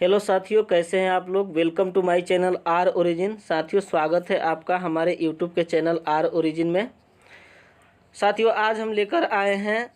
Hello साथियों, कैसे हैं आप लोग। Welcome to my channel R origin. साथियों, स्वागत है आपका हमारे यूट्यूब के चैनल आर ओरिजिन में। साथियों, आज हम लेकर आए हैं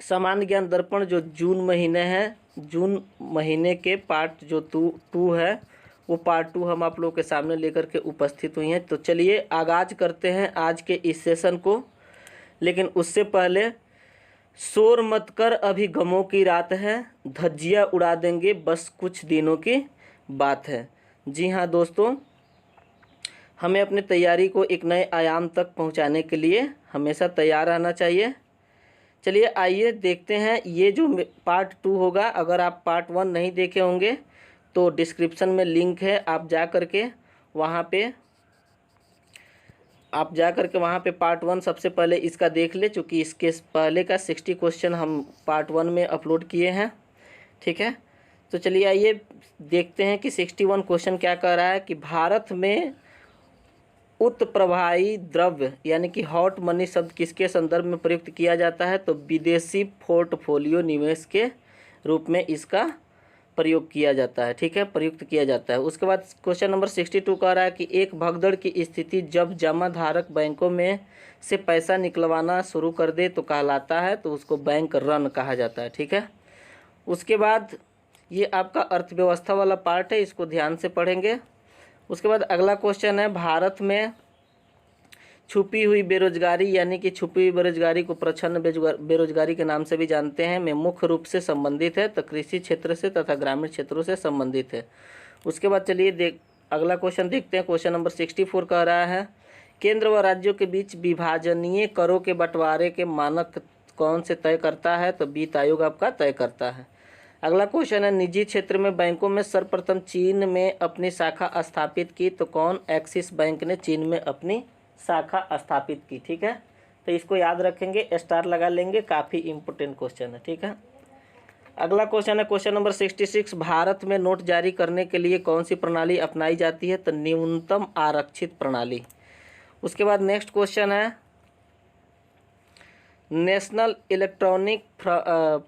सामान्य ज्ञान दर्पण जो जून महीने है। जून महीने के पार्ट जो टू है वो पार्ट 2 हम आप लोगों के सामने लेकर के उपस्थित हुई हैं। तो चलिए आगाज करते हैं आज के इस सेशन को। लेकिन उससे पहले शोर मत कर, अभी गमों की रात है, धज्जियाँ उड़ा देंगे बस कुछ दिनों की बात है। जी हाँ दोस्तों, हमें अपनी तैयारी को एक नए आयाम तक पहुंचाने के लिए हमेशा तैयार रहना चाहिए। चलिए आइए देखते हैं ये जो पार्ट 2 होगा। अगर आप पार्ट 1 नहीं देखे होंगे तो डिस्क्रिप्शन में लिंक है, आप जा करके वहाँ पे पार्ट 1 सबसे पहले इसका देख ले, चूँकि इसके पहले का 60 क्वेश्चन हम पार्ट 1 में अपलोड किए हैं। ठीक है, तो चलिए आइए देखते हैं कि 61 क्वेश्चन क्या कह रहा है कि भारत में उत्प्रवाही द्रव्य यानी कि हॉट मनी शब्द किसके संदर्भ में प्रयुक्त किया जाता है। तो विदेशी पोर्टफोलियो निवेश के रूप में इसका प्रयोग किया जाता है। ठीक है, प्रयुक्त किया जाता है। उसके बाद क्वेश्चन नंबर 62 कह रहा है कि एक भगदड़ की स्थिति जब जमा धारक बैंकों में से पैसा निकलवाना शुरू कर दे तो कहलाता है, तो उसको बैंक रन कहा जाता है। ठीक है, उसके बाद ये आपका अर्थव्यवस्था वाला पार्ट है, इसको ध्यान से पढ़ेंगे। उसके बाद अगला क्वेश्चन है भारत में छुपी हुई बेरोजगारी यानी कि छुपी हुई बेरोजगारी को प्रच्छन्न बेरोजगारी के नाम से भी जानते हैं, में मुख्य रूप से संबंधित है तो कृषि क्षेत्र से तथा ग्रामीण क्षेत्रों से संबंधित है। उसके बाद चलिए अगला क्वेश्चन देखते हैं। क्वेश्चन नंबर 64 कह रहा है केंद्र व राज्यों के बीच विभाजनीय करों के बंटवारे के मानक कौन से तय करता है। तो वित्त आयोग आपका तय करता है। अगला क्वेश्चन है निजी क्षेत्र में बैंकों में सर्वप्रथम चीन में अपनी शाखा स्थापित की, तो कौन। एक्सिस बैंक ने चीन में अपनी शाखा स्थापित की। ठीक है, तो इसको याद रखेंगे, स्टार लगा लेंगे, काफ़ी इंपॉर्टेंट क्वेश्चन है। ठीक है, अगला क्वेश्चन है क्वेश्चन नंबर 66 भारत में नोट जारी करने के लिए कौन सी प्रणाली अपनाई जाती है। तो न्यूनतम आरक्षित प्रणाली। उसके बाद नेक्स्ट क्वेश्चन है नेशनल इलेक्ट्रॉनिक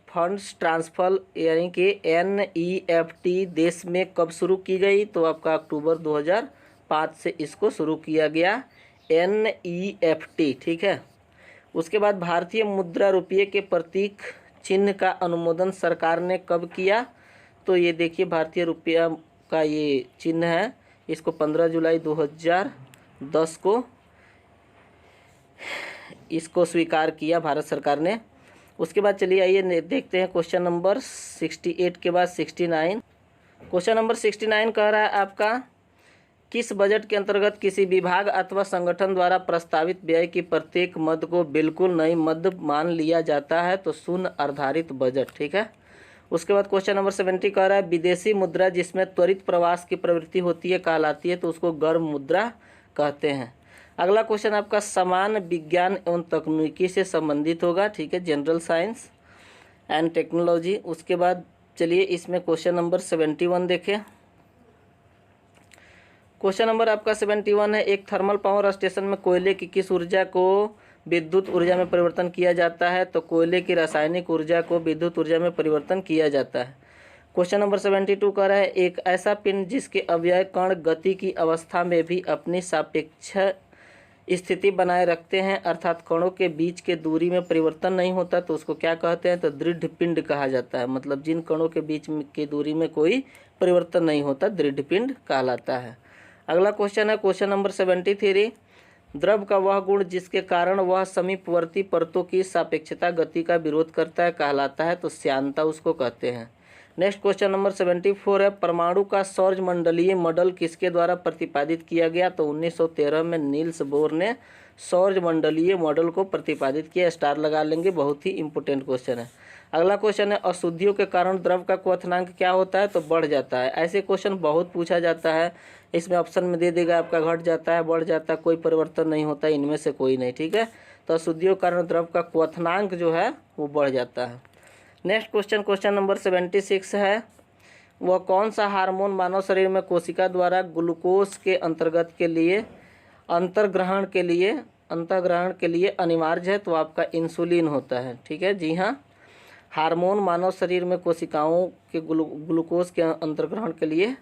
फंड्स ट्रांसफर यानी कि NEFT देश में कब शुरू की गई। तो आपका अक्टूबर 2005 से इसको शुरू किया गया NEFT। ठीक है, उसके बाद भारतीय मुद्रा रुपये के प्रतीक चिन्ह का अनुमोदन सरकार ने कब किया। तो ये देखिए भारतीय रुपया का ये चिन्ह है, इसको 15 जुलाई 2010 को इसको स्वीकार किया भारत सरकार ने। उसके बाद चलिए आइए देखते हैं क्वेश्चन नंबर 68 के बाद 69। क्वेश्चन नंबर 69 कह रहा है आपका किस बजट के अंतर्गत किसी विभाग अथवा संगठन द्वारा प्रस्तावित व्यय की प्रत्येक मद को बिल्कुल नई मद मान लिया जाता है। तो शून्य आधारित बजट। ठीक है, उसके बाद क्वेश्चन नंबर 70 कह रहा है विदेशी मुद्रा जिसमें त्वरित प्रवास की प्रवृत्ति होती है कहलाती है, तो उसको गर्म मुद्रा कहते हैं। अगला क्वेश्चन आपका समान विज्ञान एवं तकनीकी से संबंधित होगा। ठीक है, जनरल साइंस एंड टेक्नोलॉजी। उसके बाद चलिए इसमें क्वेश्चन नंबर 71 देखें। क्वेश्चन नंबर आपका 71 है एक थर्मल पावर स्टेशन में कोयले की किस ऊर्जा को विद्युत ऊर्जा में परिवर्तन किया जाता है। तो कोयले की रासायनिक ऊर्जा को विद्युत ऊर्जा में परिवर्तन किया जाता है। क्वेश्चन नंबर 72 कह रहा है एक ऐसा पिंड जिसके अवयव कण गति की अवस्था में भी अपनी सापेक्ष स्थिति बनाए रखते हैं, अर्थात कणों के बीच के दूरी में परिवर्तन नहीं होता, तो उसको क्या कहते हैं। तो दृढ़ पिंड कहा जाता है। मतलब जिन कणों के बीच की दूरी में कोई परिवर्तन नहीं होता, दृढ़ पिंड कहलाता है। अगला क्वेश्चन है क्वेश्चन नंबर 73 द्रव का वह गुण जिसके कारण वह समीपवर्ती परतों की सापेक्षता गति का विरोध करता है कहलाता है। तो श्यानता उसको कहते हैं। नेक्स्ट क्वेश्चन नंबर 74 है परमाणु का सौरमंडलीय मॉडल किसके द्वारा प्रतिपादित किया गया। तो 1913 में नील्स बोर ने सौरमंडलीय मॉडल को प्रतिपादित किया। स्टार लगा लेंगे, बहुत ही इंपॉर्टेंट क्वेश्चन है। अगला क्वेश्चन है अशुद्धियों के कारण द्रव का क्वथनांक क्या होता है। तो बढ़ जाता है। ऐसे क्वेश्चन बहुत पूछा जाता है, इसमें ऑप्शन में दे देगा आपका घट जाता है, बढ़ जाता है, कोई परिवर्तन नहीं होता, इनमें से कोई नहीं। ठीक है, तो अशुद्धियों के कारण द्रव का क्वथनांक जो है वो बढ़ जाता है। नेक्स्ट क्वेश्चन नंबर 76 है वह कौन सा हार्मोन मानव शरीर में कोशिका द्वारा ग्लूकोज के अंतर्गत के लिए अंतर्ग्रहण के लिए अनिवार्य है। तो आपका इंसुलिन होता है। ठीक है, जी हाँ, हार्मोन मानव शरीर में कोशिकाओं के ग्लूकोज के अंतर्ग्रहण के लिए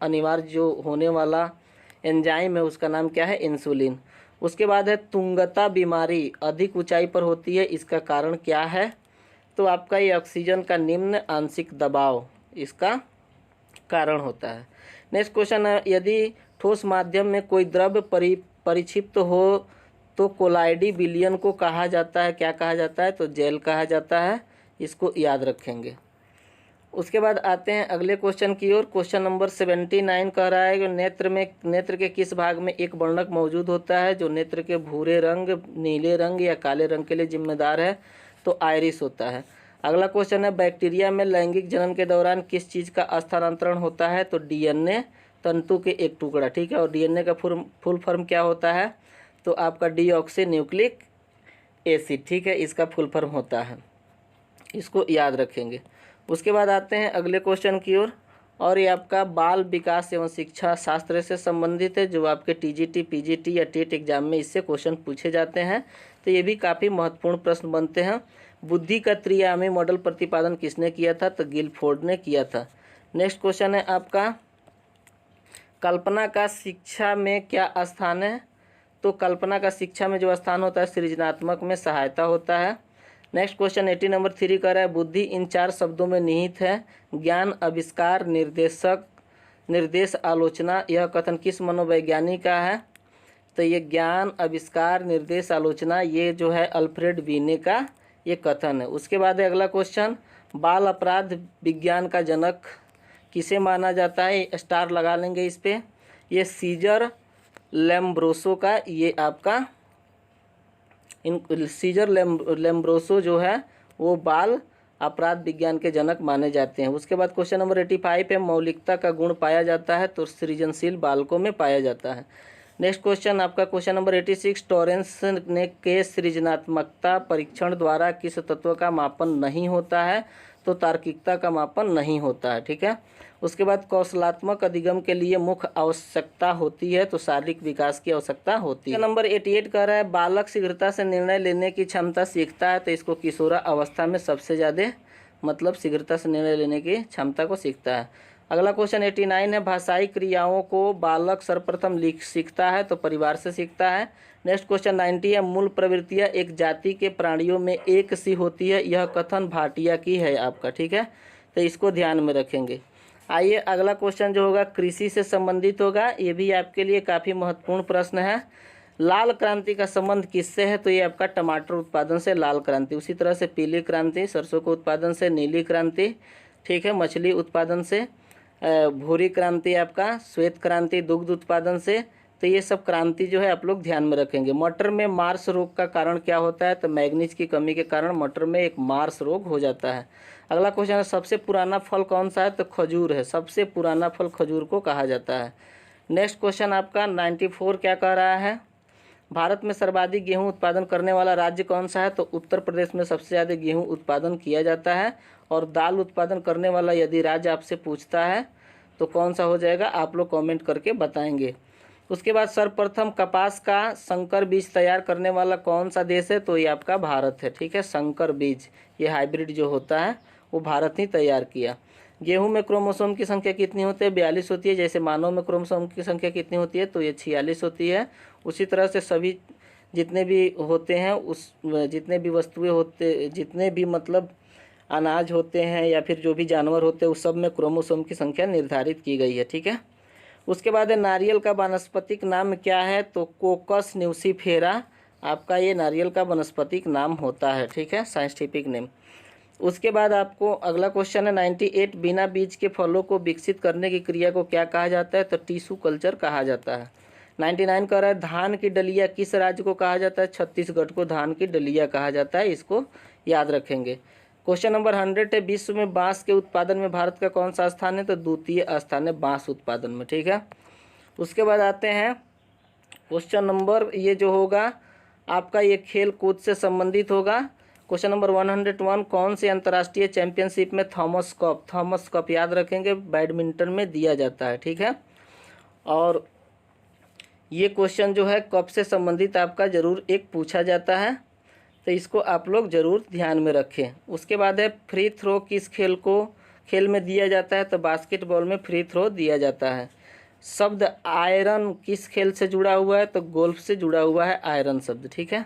अनिवार्य जो होने वाला एंजाइम है उसका नाम क्या है? इंसुलिन। उसके बाद है तुंगता बीमारी अधिक ऊंचाई पर होती है, इसका कारण क्या है? तो आपका ये ऑक्सीजन का निम्न आंशिक दबाव इसका कारण होता है। नेक्स्ट क्वेश्चन है, यदि ठोस माध्यम में कोई द्रव परिक्षिप्त हो तो कोलाइडी विलयन को कहा जाता है, क्या कहा जाता है? तो जेल कहा जाता है, इसको याद रखेंगे। उसके बाद आते हैं अगले क्वेश्चन की ओर। क्वेश्चन नंबर 79 कह रहा है कि नेत्र के किस भाग में एक वर्णक मौजूद होता है जो नेत्र के भूरे रंग, नीले रंग या काले रंग के लिए जिम्मेदार है? तो आइरिस होता है। अगला क्वेश्चन है, बैक्टीरिया में लैंगिक जनन के दौरान किस चीज़ का स्थानांतरण होता है? तो डीएनए तंतु के एक टुकड़ा, ठीक है। और डीएनए का फुल फॉर्म क्या होता है? तो आपका डीऑक्सी न्यूक्लिक एसिड, ठीक है, इसका फुल फॉर्म होता है, इसको याद रखेंगे। उसके बाद आते हैं अगले क्वेश्चन की ओर, और ये आपका बाल विकास एवं शिक्षा शास्त्र से संबंधित है, जो आपके टीजीटी, पीजीटी या टेट एग्जाम में इससे क्वेश्चन पूछे जाते हैं, तो ये भी काफ़ी महत्वपूर्ण प्रश्न बनते हैं। बुद्धि का त्रिआयामी मॉडल प्रतिपादन किसने किया था? तो गिलफोर्ड ने किया था। नेक्स्ट क्वेश्चन है आपका, कल्पना का शिक्षा में क्या स्थान है? तो कल्पना का शिक्षा में जो स्थान होता है सृजनात्मक में सहायता होता है। नेक्स्ट क्वेश्चन 80 नंबर 3 कर रहा है, बुद्धि इन 4 शब्दों में निहित है, ज्ञान, आविष्कार, निर्देश, आलोचना। यह कथन किस मनोवैज्ञानी का है? तो ये ज्ञान, आविष्कार, निर्देश, आलोचना, ये जो है अल्फ्रेड वीने का ये कथन है। उसके बाद है अगला क्वेश्चन, बाल अपराध विज्ञान का जनक किसे माना जाता है? स्टार लगा लेंगे इस पर। ये सीजर लैम्ब्रोसो का, ये आपका सीजर लैम्ब्रोसो जो है वो बाल अपराध विज्ञान के जनक माने जाते हैं। उसके बाद क्वेश्चन नंबर 85 है, मौलिकता का गुण पाया जाता है? तो सृजनशील बालकों में पाया जाता है। नेक्स्ट क्वेश्चन आपका क्वेश्चन नंबर 86, टॉरेंस ने के सृजनात्मकता परीक्षण द्वारा किस तत्व का मापन नहीं होता है? तो तार्किकता का मापन नहीं होता है, ठीक है। उसके बाद कौशलात्मक अधिगम के लिए मुख्य आवश्यकता होती है? तो शारीरिक विकास की आवश्यकता होती है। नंबर 88 कह रहा है, बालक शीघ्रता से निर्णय लेने की क्षमता सीखता है? तो इसको किशोरा अवस्था में सबसे ज़्यादा मतलब शीघ्रता से निर्णय लेने की क्षमता को सीखता है। अगला क्वेश्चन 89 है, भाषाई क्रियाओं को बालक सर्वप्रथम सीखता है? तो परिवार से सीखता है। नेक्स्ट क्वेश्चन 90 है, मूल प्रवृत्तियाँ एक जाति के प्राणियों में एक सी होती है, यह कथन भाटिया की है आपका, ठीक है, तो इसको ध्यान में रखेंगे। आइए अगला क्वेश्चन जो होगा कृषि से संबंधित होगा, ये भी आपके लिए काफ़ी महत्वपूर्ण प्रश्न है। लाल क्रांति का संबंध किससे है? तो ये आपका टमाटर उत्पादन से लाल क्रांति, उसी तरह से पीली क्रांति सरसों के उत्पादन से, नीली क्रांति, ठीक है, मछली उत्पादन से, भूरी क्रांति आपका श्वेत क्रांति दुग्ध उत्पादन से। तो ये सब क्रांति जो है आप लोग ध्यान में रखेंगे। मटर में मार्स रोग का कारण क्या होता है? तो मैग्नीज की कमी के कारण मटर में एक मार्स रोग हो जाता है। अगला क्वेश्चन है, सबसे पुराना फल कौन सा है? तो खजूर है, सबसे पुराना फल खजूर को कहा जाता है। नेक्स्ट क्वेश्चन आपका 94 क्या कह रहा है, भारत में सर्वाधिक गेहूं उत्पादन करने वाला राज्य कौन सा है? तो उत्तर प्रदेश में सबसे ज़्यादा गेहूं उत्पादन किया जाता है। और दाल उत्पादन करने वाला यदि राज्य आपसे पूछता है तो कौन सा हो जाएगा, आप लोग कमेंट करके बताएंगे। उसके बाद सर्वप्रथम कपास का संकर बीज तैयार करने वाला कौन सा देश है? तो ये आपका भारत है, ठीक है। संकर बीज ये हाइब्रिड जो होता है वो भारत ही तैयार किया। गेहूं में क्रोमोसोम की संख्या कितनी होती है? 42 होती है। जैसे मानव में क्रोमोसोम की संख्या कितनी होती है? तो ये 46 होती है। उसी तरह से सभी जितने भी होते हैं उस जितने भी वस्तुएं होते, जितने भी मतलब अनाज होते हैं या फिर जो भी जानवर होते हैं उस सब में क्रोमोसोम की संख्या निर्धारित की गई है, ठीक है। उसके बाद है नारियल का वानस्पतिक नाम क्या है? तो कोकस न्यूसीफेरा आपका ये नारियल का वानस्पतिक नाम होता है, ठीक है, साइंटिफिक नेम। उसके बाद आपको अगला क्वेश्चन है 98, बिना बीज के फलों को विकसित करने की क्रिया को क्या कहा जाता है? तो टिश्यू कल्चर कहा जाता है। 99 कह रहा है, धान की डलिया किस राज्य को कहा जाता है? छत्तीसगढ़ को धान की डलिया कहा जाता है, इसको याद रखेंगे। क्वेश्चन नंबर 100 है, विश्व में बांस के उत्पादन में भारत का कौन सा स्थान है? तो द्वितीय स्थान है बांस उत्पादन में, ठीक है। उसके बाद आते हैं क्वेश्चन नंबर ये जो होगा आपका ये खेल कूद से संबंधित होगा। क्वेश्चन नंबर 101, कौन से अंतर्राष्ट्रीय चैंपियनशिप में थॉमस कप याद रखेंगे बैडमिंटन में दिया जाता है, ठीक है। और ये क्वेश्चन जो है कप से संबंधित आपका जरूर एक पूछा जाता है, तो इसको आप लोग ज़रूर ध्यान में रखें। उसके बाद है फ्री थ्रो किस खेल में दिया जाता है, तो बास्केटबॉल में फ्री थ्रो दिया जाता है। शब्द आयरन किस खेल से जुड़ा हुआ है, तो गोल्फ से जुड़ा हुआ है आयरन शब्द, ठीक है।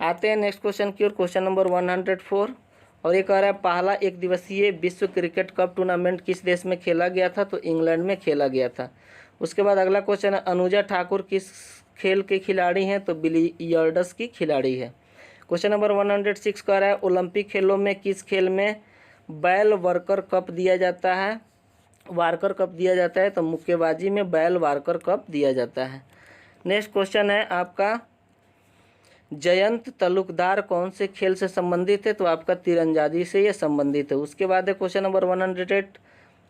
आते हैं नेक्स्ट क्वेश्चन की ओर, क्वेश्चन नंबर 104, और ये कह रहा है पहला एक दिवसीय विश्व क्रिकेट कप टूर्नामेंट किस देश में खेला गया था, तो इंग्लैंड में खेला गया था। उसके बाद अगला क्वेश्चन है अनुजा ठाकुर किस खेल के खिलाड़ी हैं, तो बिलियर्ड्स की खिलाड़ी है। क्वेश्चन नंबर 106 कह रहा है ओलंपिक खेलों में किस खेल में बैल वार्कर कप दिया जाता है, वार्कर कप दिया जाता है, तो मुक्केबाजी में बैल वार्कर कप दिया जाता है। नेक्स्ट क्वेश्चन है आपका जयंत तालुकदार कौन से खेल से संबंधित है, तो आपका तीरंदाजी से ये संबंधित है। उसके बाद है क्वेश्चन नंबर 108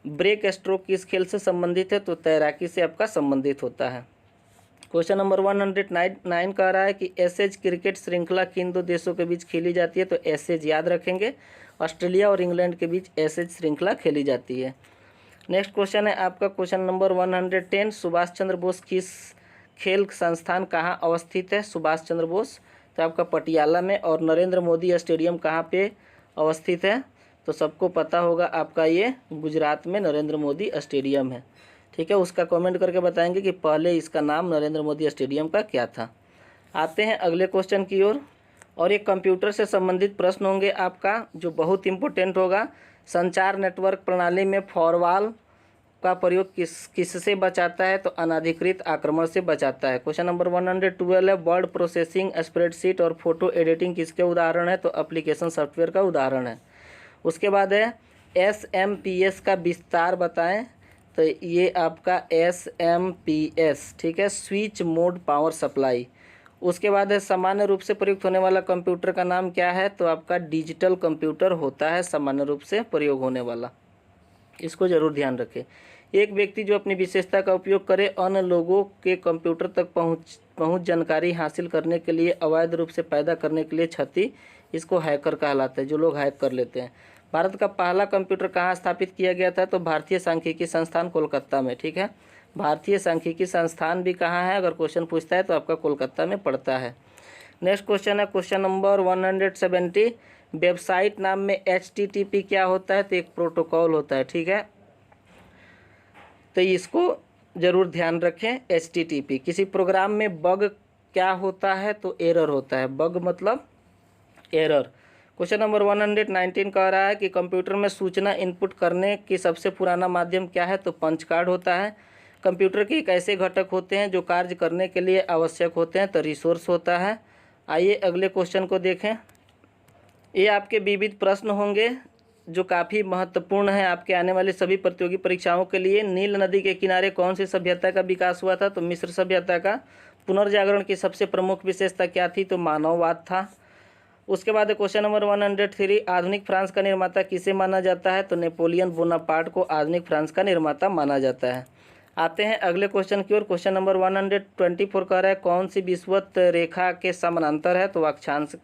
ब्रेक स्ट्रोक किस खेल से संबंधित है, तो तैराकी से आपका संबंधित होता है। क्वेश्चन नंबर 109 कह रहा है कि एशेज क्रिकेट श्रृंखला किन दो देशों के बीच खेली जाती है, तो एशेज याद रखेंगे, ऑस्ट्रेलिया और इंग्लैंड के बीच एशेज श्रृंखला खेली जाती है। नेक्स्ट क्वेश्चन है आपका क्वेश्चन नंबर 110 सुभाष चंद्र बोस किस खेल संस्थान कहाँ अवस्थित है, सुभाष चंद्र बोस तो आपका पटियाला में, और नरेंद्र मोदी स्टेडियम कहाँ पे अवस्थित है, तो सबको पता होगा आपका ये गुजरात में नरेंद्र मोदी स्टेडियम है, ठीक है। उसका कमेंट करके बताएंगे कि पहले इसका नाम नरेंद्र मोदी स्टेडियम का क्या था। आते हैं अगले क्वेश्चन की ओर, और एक कंप्यूटर से संबंधित प्रश्न होंगे आपका जो बहुत इंपॉर्टेंट होगा। संचार नेटवर्क प्रणाली में फॉरवॉल का प्रयोग किससे बचाता है, तो अनाधिकृत आक्रमण से बचाता है। क्वेश्चन नंबर 112 है वर्ड प्रोसेसिंग स्प्रेडशीट और फोटो एडिटिंग किसके उदाहरण है, तो एप्लीकेशन सॉफ्टवेयर का उदाहरण है। उसके बाद है SMPS का विस्तार बताएं, तो ये आपका SMPS, ठीक है, स्विच मोड पावर सप्लाई। उसके बाद है सामान्य रूप से प्रयुक्त होने वाला कंप्यूटर का नाम क्या है, तो आपका डिजिटल कंप्यूटर होता है सामान्य रूप से प्रयोग होने वाला, इसको जरूर ध्यान रखें। एक व्यक्ति जो अपनी विशेषता का उपयोग करे अन्य लोगों के कंप्यूटर तक पहुंच जानकारी हासिल करने के लिए अवैध रूप से पैदा करने के लिए क्षति, इसको हैकर कहलाता है, जो लोग हैक कर लेते हैं। भारत का पहला कंप्यूटर कहाँ स्थापित किया गया था, तो भारतीय सांख्यिकी संस्थान कोलकाता में, ठीक है। भारतीय सांख्यिकी संस्थान भी कहाँ है, अगर क्वेश्चन पूछता है तो आपका कोलकाता में पड़ता है। नेक्स्ट क्वेश्चन है क्वेश्चन नंबर 170 वेबसाइट नाम में HTTP क्या होता है, तो एक प्रोटोकॉल होता है, ठीक है, तो इसको जरूर ध्यान रखें। HTTP किसी प्रोग्राम में बग क्या होता है, तो एरर होता है, बग मतलब एरर। क्वेश्चन नंबर 119 कह रहा है कि कंप्यूटर में सूचना इनपुट करने की सबसे पुराना माध्यम क्या है, तो पंच कार्ड होता है। कंप्यूटर के एक ऐसे घटक होते हैं जो कार्य करने के लिए आवश्यक होते हैं, तो रिसोर्स होता है। आइए अगले क्वेश्चन को देखें। ये आपके विविध प्रश्न होंगे जो काफ़ी महत्वपूर्ण है आपके आने वाली सभी प्रतियोगी परीक्षाओं के लिए। नील नदी के किनारे कौन सी सभ्यता का विकास हुआ था, तो मिस्र सभ्यता का। पुनर्जागरण की सबसे प्रमुख विशेषता क्या थी, तो मानववाद था। उसके बाद क्वेश्चन नंबर 103 आधुनिक फ्रांस का निर्माता किसे माना जाता है, तो नेपोलियन बोनापार्ट को आधुनिक फ्रांस का निर्माता माना जाता है। आते हैं अगले क्वेश्चन की ओर। क्वेश्चन नंबर 124 कह रहा है कौन सी विषुवत रेखा के समानांतर है, तो अक्षांश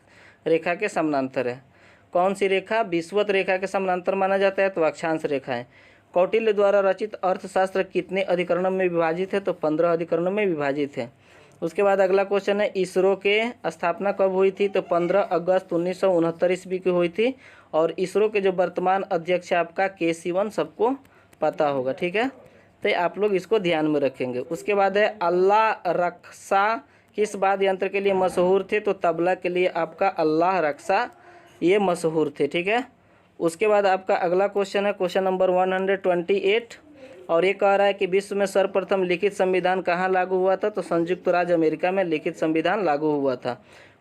रेखा के समानांतर है। कौन सी रेखा विषुवत रेखा के समानांतर माना जाता है, तो अक्षांश रेखा है। कौटिल्य द्वारा रचित अर्थशास्त्र कितने अधिकरणों में विभाजित है, तो 15 अधिकरणों में विभाजित है। उसके बाद अगला क्वेश्चन है इसरो के स्थापना कब हुई थी, तो 15 अगस्त 1969 ईस्वी की हुई थी। और इसरो के जो वर्तमान अध्यक्ष है आपका के सिवन सबको पता होगा, ठीक है, तो आप लोग इसको ध्यान में रखेंगे। उसके बाद है अल्लाह रक्षा किस वाद्य यंत्र के लिए मशहूर थे, तो तबला के लिए आपका अल्लाह रक्षा ये मशहूर थे, ठीक है। उसके बाद आपका अगला क्वेश्चन है क्वेश्चन नंबर 128 और ये कह रहा है कि विश्व में सर्वप्रथम लिखित संविधान कहाँ लागू हुआ था, तो संयुक्त राज्य अमेरिका में लिखित संविधान लागू हुआ था।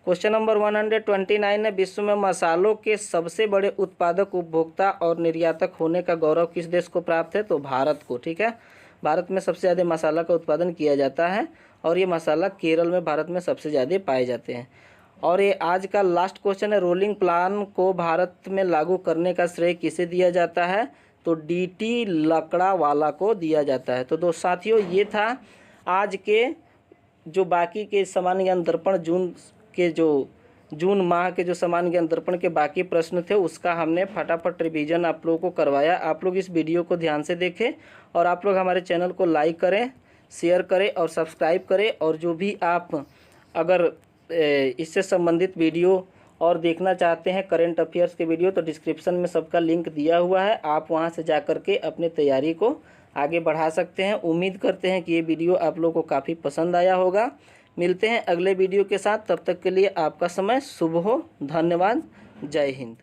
क्वेश्चन नंबर 129 है विश्व में मसालों के सबसे बड़े उत्पादक उपभोक्ता और निर्यातक होने का गौरव किस देश को प्राप्त है, तो भारत को, ठीक है। भारत में सबसे ज़्यादा मसाला का उत्पादन किया जाता है और ये मसाला केरल में भारत में सबसे ज़्यादा पाए जाते हैं। और ये आज का लास्ट क्वेश्चन है रोलिंग प्लान को भारत में लागू करने का श्रेय किसे दिया जाता है, तो DT लकड़ावाला को दिया जाता है। तो दोस्त साथियों ये था आज के जो बाकी के सामान्य ज्ञान दर्पण जून माह के जो सामान्य ज्ञान दर्पण के बाकी प्रश्न थे उसका हमने फटाफट रिवीजन आप लोगों को करवाया। आप लोग इस वीडियो को ध्यान से देखें और आप लोग हमारे चैनल को लाइक करें, शेयर करें और सब्सक्राइब करें। और जो भी आप अगर इससे संबंधित वीडियो और देखना चाहते हैं करंट अफेयर्स के वीडियो तो डिस्क्रिप्शन में सबका लिंक दिया हुआ है, आप वहां से जा कर के अपनी तैयारी को आगे बढ़ा सकते हैं। उम्मीद करते हैं कि ये वीडियो आप लोगों को काफ़ी पसंद आया होगा। मिलते हैं अगले वीडियो के साथ, तब तक के लिए आपका समय शुभ हो। धन्यवाद। जय हिंद।